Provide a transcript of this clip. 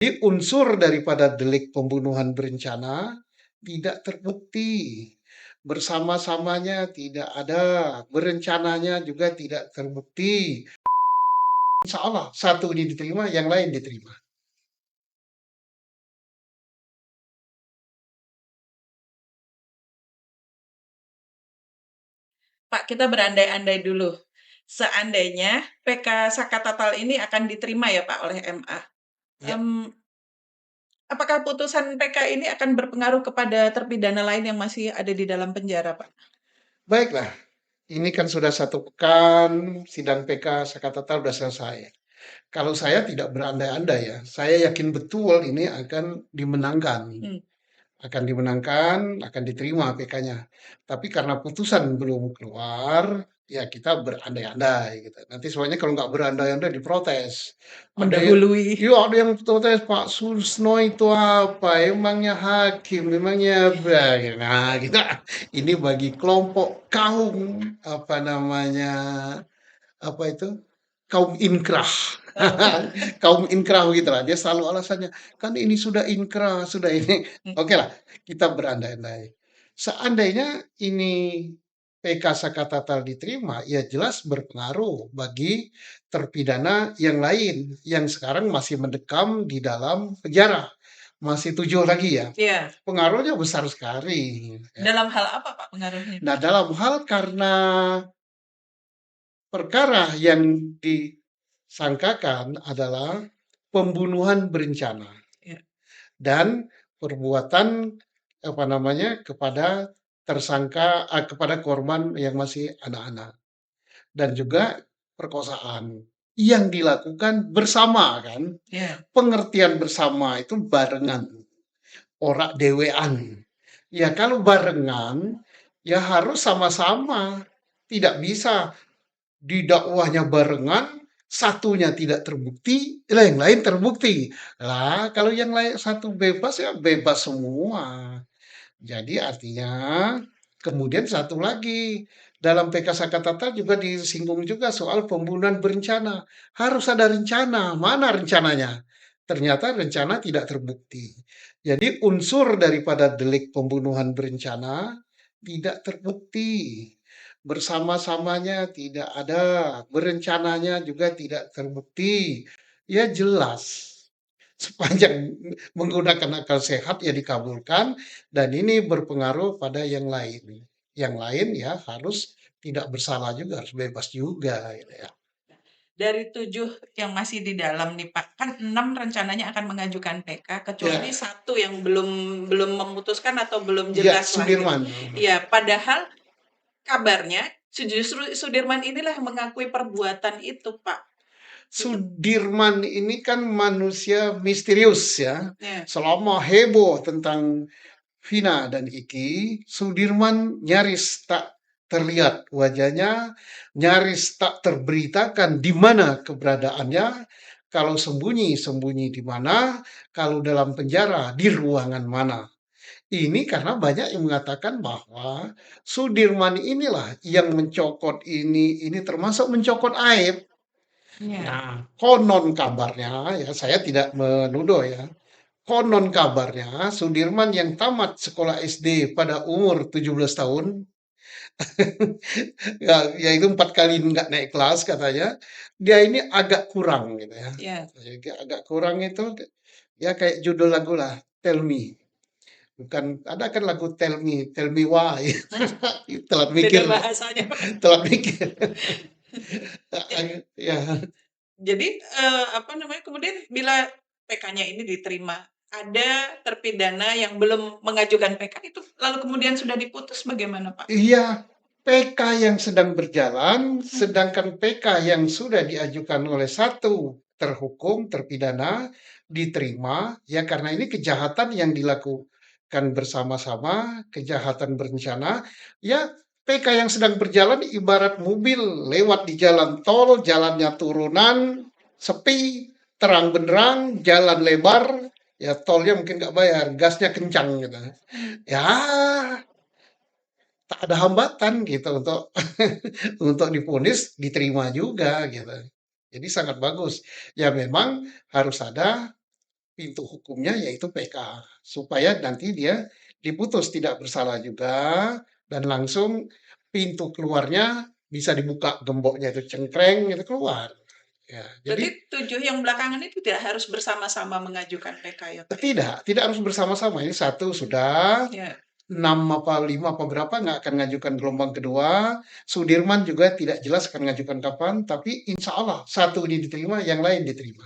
Jadi unsur daripada delik pembunuhan berencana tidak terbukti. Bersama-samanya tidak ada, berencananya juga tidak terbukti. Insya Allah satu ini diterima, yang lain diterima. Pak, kita berandai-andai dulu. Seandainya PK Saka Tatal ini akan diterima ya Pak oleh MA. Ya, Apakah putusan PK ini akan berpengaruh kepada terpidana lain yang masih ada di dalam penjara, Pak? baiklah. Ini kan sudah 1 pekan, sidang PK Sakatata sudah selesai. Kalau saya tidak berandai-andai ya, saya yakin betul ini akan dimenangkan. Hmm. Akan diterima PK-nya. Tapi karena putusan belum keluar, ya kita berandai-andai gitu. Nanti soalnya kalau nggak berandai-andai diprotes. Mendahului. Ada yang protes, Pak Susno itu apa? Emangnya hakim, emangnya apa? Nah, kita ini bagi kelompok kaum apa namanya? Apa itu? Kaum inkrah. Kaum inkrah gitu lah. Dia selalu alasannya, kan ini sudah inkrah, sudah ini. Oke lah, kita berandai-andai. Seandainya ini PK Sakatatal diterima, ya jelas berpengaruh bagi terpidana yang lain yang sekarang masih mendekam di dalam penjara. Masih 7 lagi ya. Iya. Pengaruhnya besar sekali. Ya. Dalam hal apa Pak pengaruhnya, Nah, Pak? dalam hal karena perkara yang disangkakan adalah pembunuhan berencana Iya. dan perbuatan apa namanya kepada tersangka kepada korban yang masih anak-anak dan juga perkosaan yang dilakukan bersama kan. Iya. Pengertian bersama itu barengan, ora dewean. Ya kalau barengan ya harus sama-sama. Tidak bisa didakwahnya barengan, satunya tidak terbukti, yang lain terbukti. Lah, kalau yang lain satu bebas ya bebas semua. Jadi artinya kemudian satu lagi dalam PK Sakatata juga disinggung juga soal pembunuhan berencana. Harus ada rencana. Mana rencananya? Ternyata rencana tidak terbukti. Jadi unsur daripada delik pembunuhan berencana tidak terbukti. Bersama-samanya tidak ada, berencananya juga tidak terbukti. Ya jelas, sepanjang menggunakan akal sehat ya dikabulkan dan ini berpengaruh pada yang lain. Yang lain ya harus tidak bersalah juga, harus bebas juga gitu ya. Dari 7 yang masih di dalam nih Pak, kan 6 rencananya akan mengajukan PK, kecuali Ya, satu yang belum belum memutuskan atau belum ya jelas lah gitu. Sudirman. Iya, padahal kabarnya justru Sudirman inilah yang mengakui perbuatan itu, Pak. Itu Sudirman ini kan manusia misterius ya. ya. Selama heboh tentang Vina dan Iki, Sudirman nyaris tak terlihat wajahnya, nyaris tak terberitakan di mana keberadaannya, kalau sembunyi di mana, kalau dalam penjara di ruangan mana. Ini karena banyak yang mengatakan bahwa Sudirman inilah yang mencokot ini termasuk mencokot aib. Iya. Nah, konon kabarnya ya saya tidak menuduh ya. Konon kabarnya Sudirman yang tamat sekolah SD pada umur 17 tahun, ya, yaitu 4 kali nggak naik kelas katanya, dia ini agak kurang gitu ya. Iya. Agak kurang itu ya kayak judul lagu lah, Tell Me. Bukan ada kan lagu Tell Me Why. Telat Beda mikir, bahasanya, Pak. telat mikir. Ya, Ya, jadi, apa namanya, kemudian bila PK-nya ini diterima, ada terpidana yang belum mengajukan PK itu lalu kemudian sudah diputus bagaimana, Pak? iya, PK yang sedang berjalan, Mhm. sedangkan PK yang sudah diajukan oleh satu terhukum, terpidana, diterima, ya karena ini kejahatan yang dilakukan bersama-sama, kejahatan berencana, ya PK yang sedang berjalan ibarat mobil lewat di jalan tol, jalannya turunan, sepi, terang benderang, jalan lebar, ya tolnya mungkin nggak bayar, gasnya kencang gitu. Ya, tak ada hambatan gitu untuk untuk divonis diterima juga gitu. Jadi sangat bagus. Ya memang harus ada pintu hukumnya yaitu PK, supaya nanti dia diputus tidak bersalah juga dan langsung pintu keluarnya bisa dibuka gemboknya itu cengkreng itu keluar. Ya, Berarti jadi 7 yang belakangan itu tidak harus bersama-sama mengajukan PK ya, Pak, ya? tidak harus bersama-sama. Ini satu sudah, Ya. 6 apa 5 apa berapa nggak akan ngajukan gelombang kedua. Sudirman juga tidak jelas akan ngajukan kapan, tapi insya Allah satu ini diterima, yang lain diterima.